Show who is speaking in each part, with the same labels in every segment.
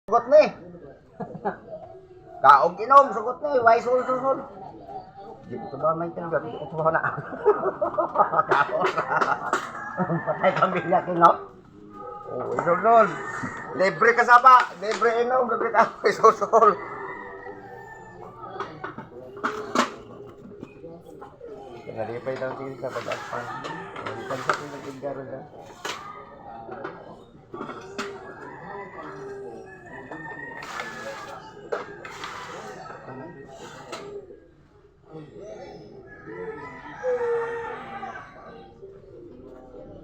Speaker 1: Sugot ni. Kaog inom, sugot ni. Why sul. Di ko ba may tinabot? Di ko ba na. Kaog. Patay pamilya kinok. Oh, isul. Libre ka saba. Libre inom. Libre ka. Isul. Nalipay daw tingin sa pag-aspan. Nalipay sa pinag-igaro na.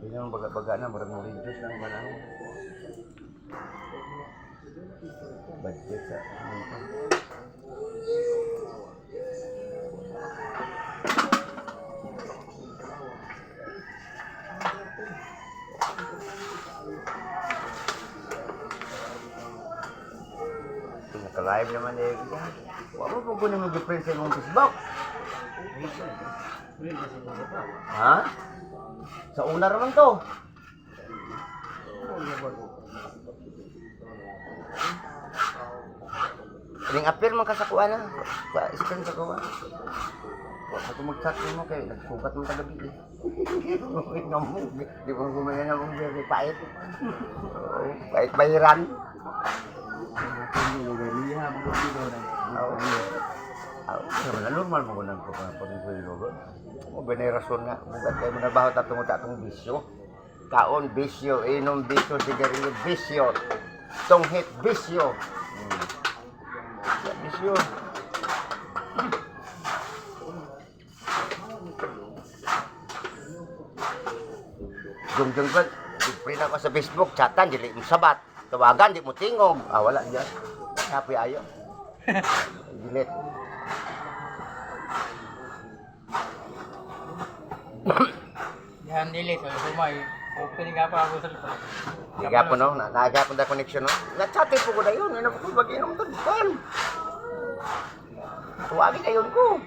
Speaker 1: Ini ang baga-baga na, marang religious na ang manang. Budget sa naka-live naman eh. Wala mo po naman difference sa mong Facebook. Ha? Sa una naman to. Ring appear man ka sa kuha na. Sa iskan sa kuha. Ako mag-chat mo kayo. Nagsugat mo kagabi eh. Di mo gumaya na mong very pait. Pait bayiran. Normal mo nang ko pa pagkulo. O benerason nga, bugat kayo nabaho tatong bisyo. Kaon bisyo, inom bisyo, sigarilyo bisyo. Tonghit bisyo. Bisyo. Jung ko, print ako sa Facebook, chatan, dili mo sabat. Tawagan, di mo tingog. Wala diyan. Happy ayo. Gilit.
Speaker 2: Yan dili so sumay. Open nga pa ako sa lito.
Speaker 1: Di gapon no, nagapon da connection no. Na-chat po ko dayon, ina ko mag-inom to kan. Tuwagin ayon ko.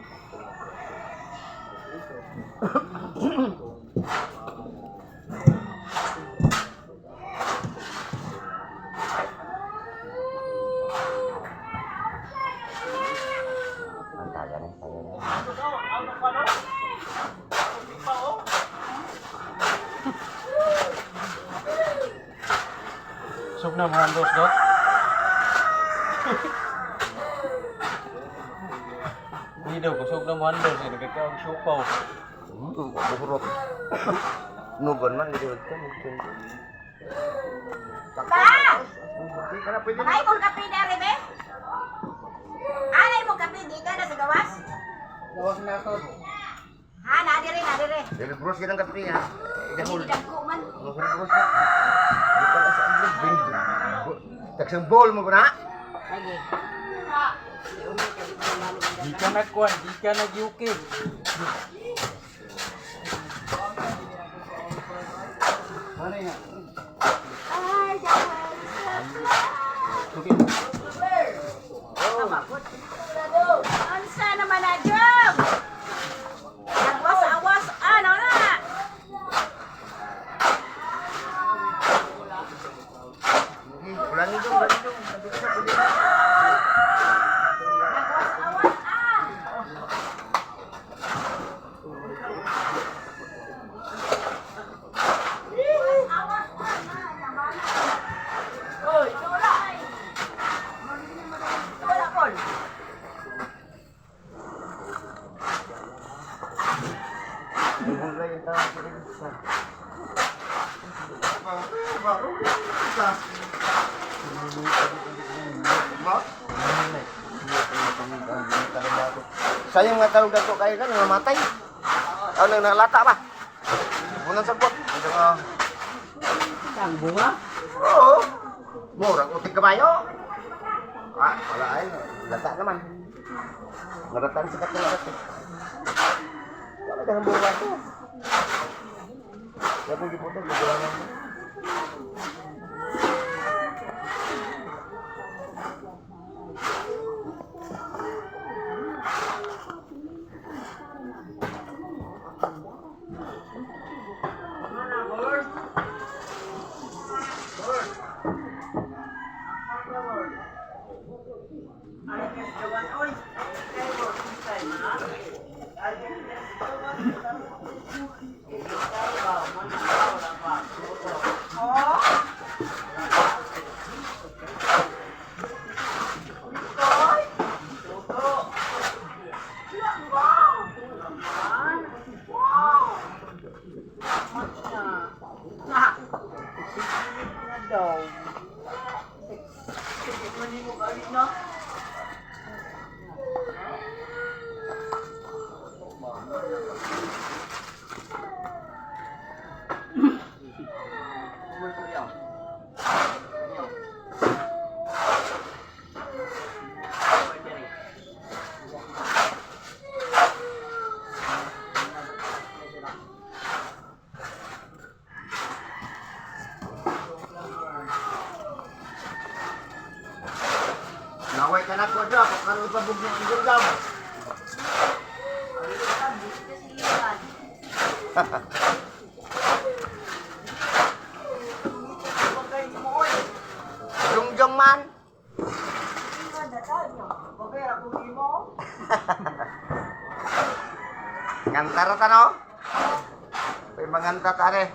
Speaker 2: Sub na mga dos dot. Hindi daw kusog na mga dos, nagkakaw siupaw.
Speaker 1: Buhurot. Nugon man di ko mungkin.
Speaker 3: Pa!
Speaker 1: Di kana pwede.
Speaker 3: Ay mo kape na rebe? Alay mo kape di ka na sa gawas?
Speaker 2: Gawas na ako.
Speaker 3: Ha, nadire.
Speaker 1: Dili bros gidang kape ha.
Speaker 3: Hindi dagko man.
Speaker 1: Bros na. Di pala sa Andres bing. Taksang ball mo na.
Speaker 3: Lagi.
Speaker 2: Di ka nagkuhan, di ka nag-UK. Ano yan?
Speaker 3: Ay, jawel.
Speaker 2: Sukin.
Speaker 3: Ansa naman na job? Awas, ano na?
Speaker 1: Ulangi dong. Sabi ko sa pwede na.
Speaker 3: Awas, Oy, wala. Wala kon.
Speaker 1: Mulai yung tawag ko rin sa. Baru kita. Sayang nga talog dato kayo kan namatay. Ano nang nalata ba? Unang sabot.
Speaker 2: Ang bunga?
Speaker 1: Oo. Murang uting kabayo. Wala ay. Lata naman. Naratan sikat na lahat. Wala ka ng bunga to. Kaya po giputan, magawa naman. Naway ka na ko dyan, kung ano ipabog ng igol dyan. Jungjong man. Ngantara tano? May manganta tare.